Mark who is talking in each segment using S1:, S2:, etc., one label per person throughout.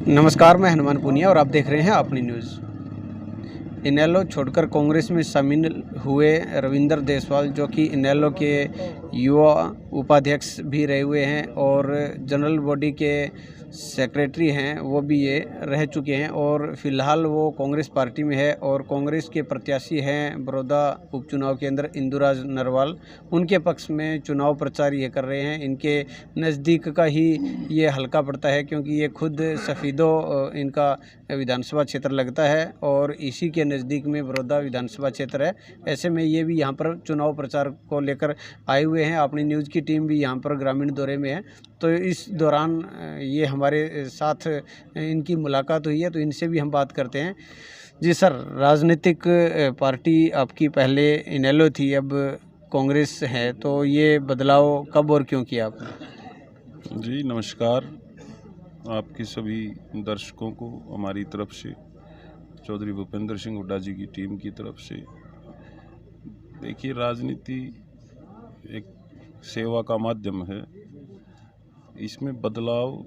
S1: नमस्कार, मैं हनुमान पुनिया और आप देख रहे हैं अपनी न्यूज़। इनेलो छोड़कर कांग्रेस में शामिल हुए रविंद्र देशवाल, जो कि इनेलो के युवा उपाध्यक्ष भी रहे हुए हैं और जनरल बॉडी के सेक्रेटरी हैं, वो भी ये रह चुके हैं और फिलहाल वो कांग्रेस पार्टी में है और कांग्रेस के प्रत्याशी हैं बड़ौदा उपचुनाव के अंदर इंदुराज नरवाल। उनके पक्ष में चुनाव प्रचार ये कर रहे हैं। इनके नज़दीक का ही ये हलका पड़ता है क्योंकि ये खुद सफीदो इनका विधानसभा क्षेत्र लगता है और इसी के नज़दीक में बड़ौदा विधानसभा क्षेत्र है। ऐसे में ये भी यहाँ पर चुनाव प्रचार को लेकर आए हुए हैं। अपनी न्यूज़ की टीम भी यहाँ पर ग्रामीण दौरे में है, तो इस दौरान ये हमारे साथ इनकी मुलाकात हुई है, तो इनसे भी हम बात करते हैं। जी सर, राजनीतिक पार्टी आपकी पहले इनेलो थी, अब कांग्रेस है, तो ये बदलाव कब और क्यों किया आपने?
S2: जी नमस्कार, आपके सभी दर्शकों को हमारी तरफ से, चौधरी भूपेंद्र सिंह हुड्डा जी की टीम की तरफ से। देखिए, राजनीति एक सेवा का माध्यम है। इसमें बदलाव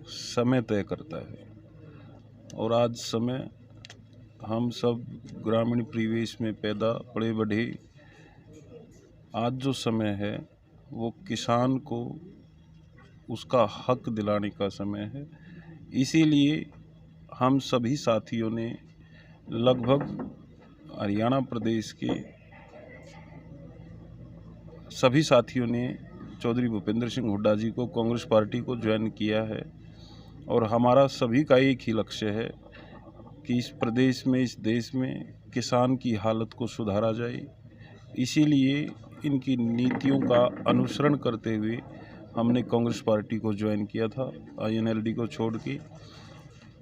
S2: समय तय करता है और आज समय, हम सब ग्रामीण परिवेश में पैदा पले बढ़े, आज जो समय है वो किसान को उसका हक दिलाने का समय है। इसीलिए हम सभी साथियों ने, लगभग हरियाणा प्रदेश के सभी साथियों ने चौधरी भूपेंद्र सिंह हुड्डा जी को, कांग्रेस पार्टी को ज्वाइन किया है और हमारा सभी का एक ही लक्ष्य है कि इस प्रदेश में, इस देश में किसान की हालत को सुधारा जाए। इसीलिए इनकी नीतियों का अनुसरण करते हुए हमने कांग्रेस पार्टी को ज्वाइन किया था। INLD को छोड़ के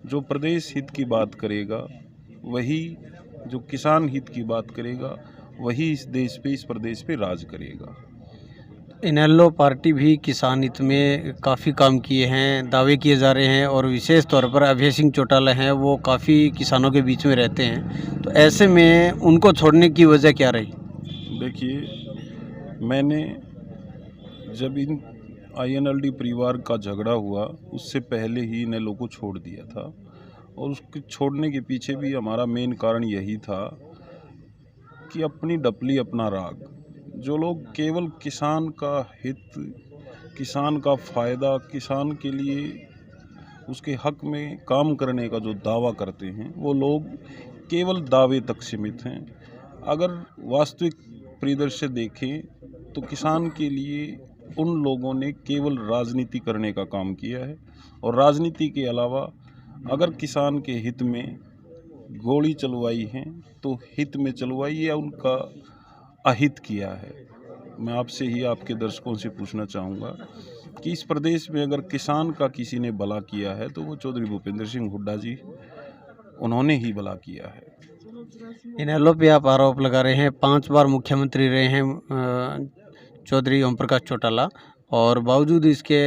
S2: जो प्रदेश हित की बात करेगा, वही जो किसान हित की बात करेगा, वही इस देश पे, इस प्रदेश पे राज करेगा।
S1: इनेलो पार्टी भी किसान हित में काफ़ी काम किए हैं, दावे किए जा रहे हैं और विशेष तौर पर अभय सिंह चौटाला हैं, वो काफ़ी किसानों के बीच में रहते हैं, तो ऐसे में उनको छोड़ने की वजह क्या रही?
S2: देखिए, मैंने जब इन INLD परिवार का झगड़ा हुआ, उससे पहले ही इनेलो को छोड़ दिया था और उसके छोड़ने के पीछे भी हमारा मेन कारण यही था कि अपनी डपली अपना राग। जो लोग केवल किसान का हित, किसान का फ़ायदा, किसान के लिए उसके हक में काम करने का जो दावा करते हैं, वो लोग केवल दावे तक सीमित हैं। अगर वास्तविक परिदृश्य देखें तो किसान के लिए उन लोगों ने केवल राजनीति करने का काम किया है और राजनीति के अलावा अगर किसान के हित में गोली चलवाई है तो हित में चलवाई या उनका अहित किया है। मैं आपसे ही, आपके दर्शकों से पूछना चाहूँगा कि इस प्रदेश में अगर किसान का किसी ने भला किया है तो वो चौधरी भूपेंद्र सिंह हुड्डा जी, उन्होंने ही भला किया है।
S1: इनेलो पे आप आरोप लगा रहे हैं, 5 बार मुख्यमंत्री रहे हैं चौधरी ओम प्रकाश चौटाला, और बावजूद इसके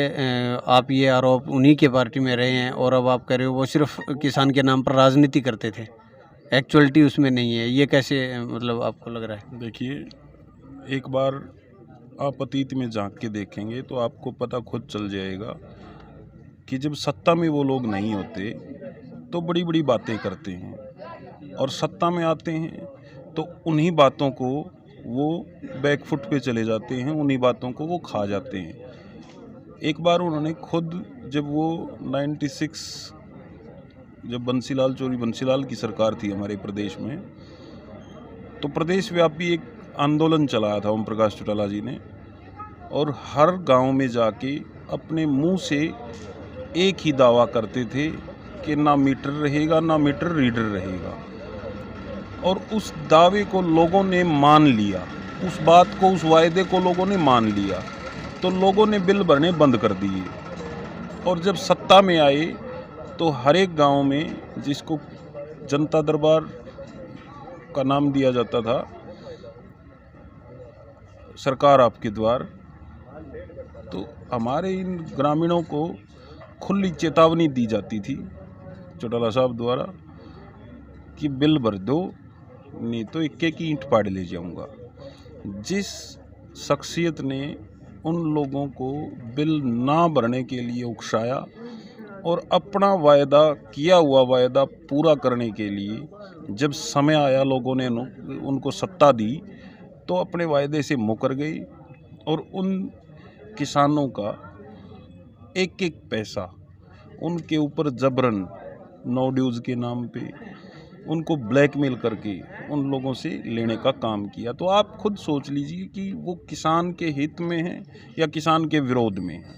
S1: आप ये आरोप उन्हीं के पार्टी में रहे हैं और अब आप कह रहे हो वो सिर्फ किसान के नाम पर राजनीति करते थे, एक्चुअलिटी उसमें नहीं है। ये कैसे मतलब आपको लग रहा है?
S2: देखिए, एक बार आप अतीत में झांक के देखेंगे तो आपको पता खुद चल जाएगा कि जब सत्ता में वो लोग नहीं होते तो बड़ी बड़ी बातें करते हैं और सत्ता में आते हैं तो उन्हीं बातों को वो बैकफुट पे चले जाते हैं, उन्हीं बातों को वो खा जाते हैं। एक बार उन्होंने खुद, जब वो 96, जब बंसीलाल की सरकार थी हमारे प्रदेश में, तो प्रदेश व्यापी एक आंदोलन चलाया था ओम प्रकाश चौटाला जी ने और हर गांव में जाके अपने मुंह से एक ही दावा करते थे कि ना मीटर रहेगा, ना मीटर रीडर रहेगा। और उस दावे को लोगों ने मान लिया, उस बात को, उस वायदे को लोगों ने मान लिया, तो लोगों ने बिल भरने बंद कर दिए। और जब सत्ता में आए तो हर एक गांव में, जिसको जनता दरबार का नाम दिया जाता था, सरकार आपके द्वार, तो हमारे इन ग्रामीणों को खुली चेतावनी दी जाती थी चौटाला साहब द्वारा कि बिल भर दो, नहीं तो इक्के की ईंट पाड़ ले जाऊंगा। जिस शख्सियत ने उन लोगों को बिल ना भरने के लिए उकसाया, और अपना वायदा, किया हुआ वायदा पूरा करने के लिए जब समय आया, लोगों ने उनको सत्ता दी तो अपने वायदे से मुकर गई और उन किसानों का एक एक पैसा उनके ऊपर जबरन नो ड्यूज़ के नाम पे उनको ब्लैकमेल करके उन लोगों से लेने का काम किया। तो आप खुद सोच लीजिए कि वो किसान के हित में है या किसान के विरोध में है।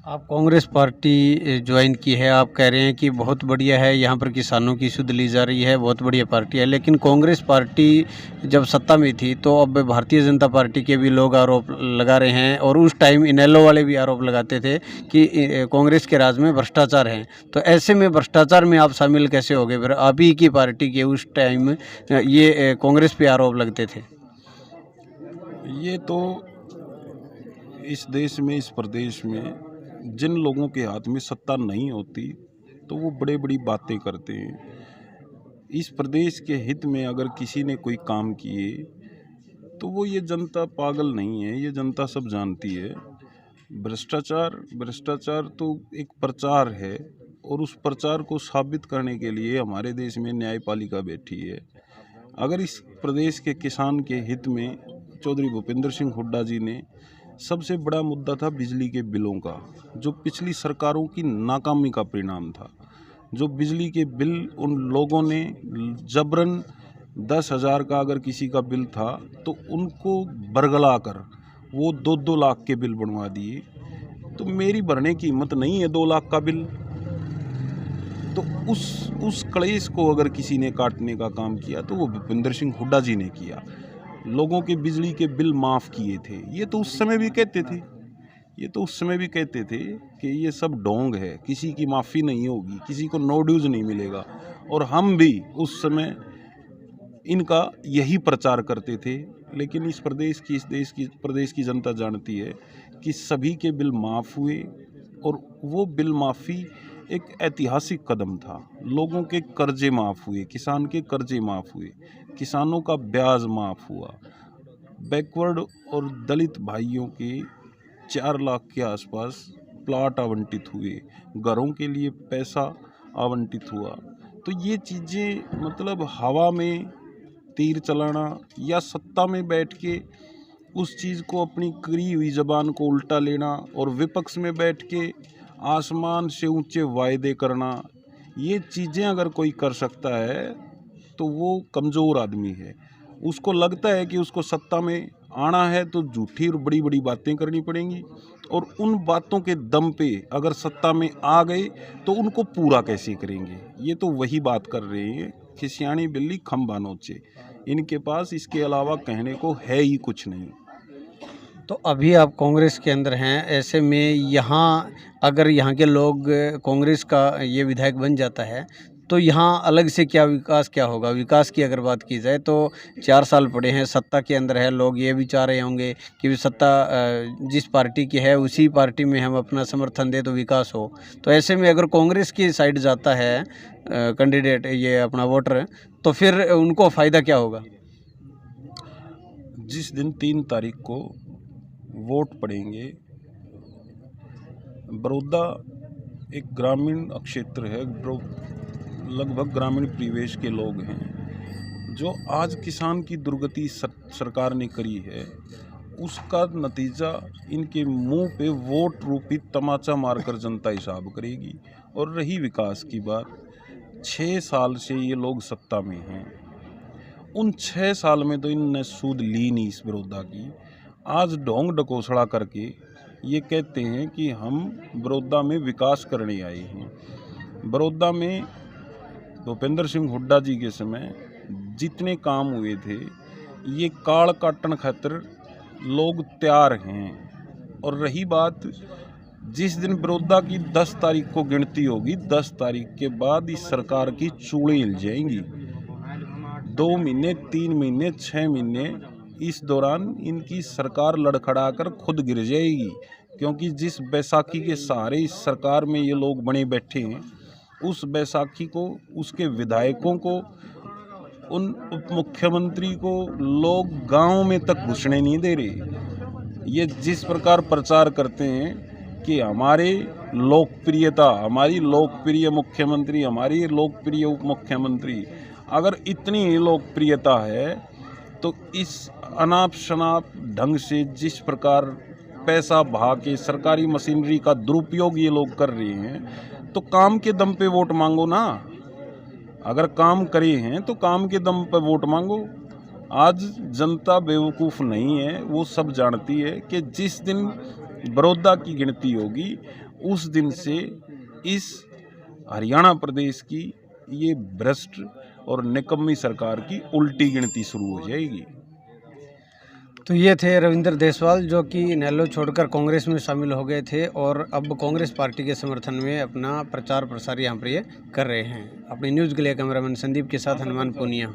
S1: आप कांग्रेस पार्टी ज्वाइन की है, आप कह रहे हैं कि बहुत बढ़िया है, यहाँ पर किसानों की सुध ली जा रही है, बहुत बढ़िया पार्टी है। लेकिन कांग्रेस पार्टी जब सत्ता में थी तो अब भारतीय जनता पार्टी के भी लोग आरोप लगा रहे हैं और उस टाइम इनेलो वाले भी आरोप लगाते थे कि कांग्रेस के राज में भ्रष्टाचार है। तो ऐसे में भ्रष्टाचार में आप शामिल कैसे हो गए? फिर आप ही की पार्टी के उस टाइम ये कांग्रेस पे आरोप लगते थे।
S2: ये तो इस देश में, इस प्रदेश में जिन लोगों के हाथ में सत्ता नहीं होती तो वो बड़े बड़ी बातें करते हैं। इस प्रदेश के हित में अगर किसी ने कोई काम किए तो वो, ये जनता पागल नहीं है, ये जनता सब जानती है। भ्रष्टाचार तो एक प्रचार है और उस प्रचार को साबित करने के लिए हमारे देश में न्यायपालिका बैठी है। अगर इस प्रदेश के किसान के हित में चौधरी भूपेंद्र सिंह हुड्डा जी ने, सबसे बड़ा मुद्दा था बिजली के बिलों का, जो पिछली सरकारों की नाकामी का परिणाम था। जो बिजली के बिल उन लोगों ने जबरन 10,000 का अगर किसी का बिल था तो उनको बरगला कर वो 2-2 लाख के बिल बनवा दिए। तो मेरी भरने की हिम्मत नहीं है 2 लाख का बिल। तो उस कलेश को अगर किसी ने काटने का काम किया तो वो भूपेंद्र सिंह हुड्डा जी ने किया। लोगों के बिजली के बिल माफ़ किए थे। ये तो उस समय भी कहते थे कि ये सब ढोंग है, किसी की माफ़ी नहीं होगी, किसी को नो ड्यूज़ नहीं मिलेगा। और हम भी उस समय इनका यही प्रचार करते थे। लेकिन इस प्रदेश की जनता जानती है कि सभी के बिल माफ़ हुए और वो बिल माफ़ी एक ऐतिहासिक कदम था। लोगों के कर्जे माफ़ हुए, किसान के कर्जे माफ़ हुए, किसानों का ब्याज माफ़ हुआ, बैकवर्ड और दलित भाइयों के 4 लाख के आसपास प्लाट आवंटित हुए, घरों के लिए पैसा आवंटित हुआ। तो ये चीज़ें मतलब हवा में तीर चलाना या सत्ता में बैठ के उस चीज़ को, अपनी करी हुई ज़बान को उल्टा लेना और विपक्ष में बैठ के आसमान से ऊंचे वायदे करना, ये चीज़ें अगर कोई कर सकता है तो वो कमज़ोर आदमी है। उसको लगता है कि उसको सत्ता में आना है तो झूठी और बड़ी बड़ी बातें करनी पड़ेंगी, और उन बातों के दम पे अगर सत्ता में आ गए तो उनको पूरा कैसे करेंगे। ये तो वही बात कर रहे हैं कि सियाणी बिल्ली खंबा नोचे। इनके पास इसके अलावा कहने को है ही कुछ नहीं।
S1: तो अभी आप कांग्रेस के अंदर हैं, ऐसे में यहाँ अगर यहाँ के लोग कांग्रेस का ये विधायक बन जाता है तो यहाँ अलग से क्या होगा? विकास की अगर बात की जाए तो 4 साल पड़े हैं, सत्ता के अंदर है, लोग ये भी चाह रहे होंगे कि सत्ता जिस पार्टी की है उसी पार्टी में हम अपना समर्थन दें तो विकास हो। तो ऐसे में अगर कांग्रेस की साइड जाता है कैंडिडेट, ये अपना वोटर, तो फिर उनको फ़ायदा क्या होगा?
S2: जिस दिन 3 तारीख को वोट पड़ेंगे, बड़ौदा एक ग्रामीण क्षेत्र है, लगभग ग्रामीण परिवेश के लोग हैं। जो आज किसान की दुर्गति सरकार ने करी है, उसका नतीजा इनके मुंह पे वोट रूपी तमाचा मारकर जनता हिसाब करेगी। और रही विकास की बात, 6 साल से ये लोग सत्ता में हैं, उन 6 साल में तो इनने सूद ली नहीं इस बड़ौदा की। आज ढोंग ढकोसला करके ये कहते हैं कि हम बड़ौदा में विकास करने आए हैं। बड़ौदा में भूपेंद्र सिंह हुड्डा जी के समय जितने काम हुए थे, ये काल काटन खातिर लोग तैयार हैं। और रही बात, जिस दिन बड़ौदा की 10 तारीख को गिनती होगी, 10 तारीख के बाद इस सरकार की चूड़ें हिल जाएंगी। 2 महीने, 3 महीने, 6 महीने, इस दौरान इनकी सरकार लड़खड़ा कर खुद गिर जाएगी। क्योंकि जिस बैसाखी के सहारे इस सरकार में ये लोग बने बैठे हैं, उस बैसाखी को, उसके विधायकों को, उन उप मुख्यमंत्री को लोग गांव में तक घुसने नहीं दे रहे। ये जिस प्रकार प्रचार करते हैं कि हमारे लोकप्रियता, हमारी लोकप्रिय मुख्यमंत्री, हमारी लोकप्रिय उप मुख्यमंत्री, अगर इतनी ही लोकप्रियता है तो इस अनाप शनाप ढंग से जिस प्रकार पैसा बहा के सरकारी मशीनरी का दुरुपयोग ये लोग कर रहे हैं, तो काम के दम पे वोट मांगो ना। अगर काम करे हैं तो काम के दम पे वोट मांगो। आज जनता बेवकूफ़ नहीं है, वो सब जानती है कि जिस दिन बड़ौदा की गिनती होगी उस दिन से इस हरियाणा प्रदेश की ये भ्रष्ट और निकम्मी सरकार की उल्टी गिनती शुरू हो जाएगी।
S1: तो ये थे रविंद्र देसवाल, जो कि इनेलो छोड़कर कांग्रेस में शामिल हो गए थे और अब कांग्रेस पार्टी के समर्थन में अपना प्रचार प्रसार यहाँ पर ये कर रहे हैं। अपनी न्यूज़ के लिए कैमरामैन संदीप के साथ हनुमान पूनिया।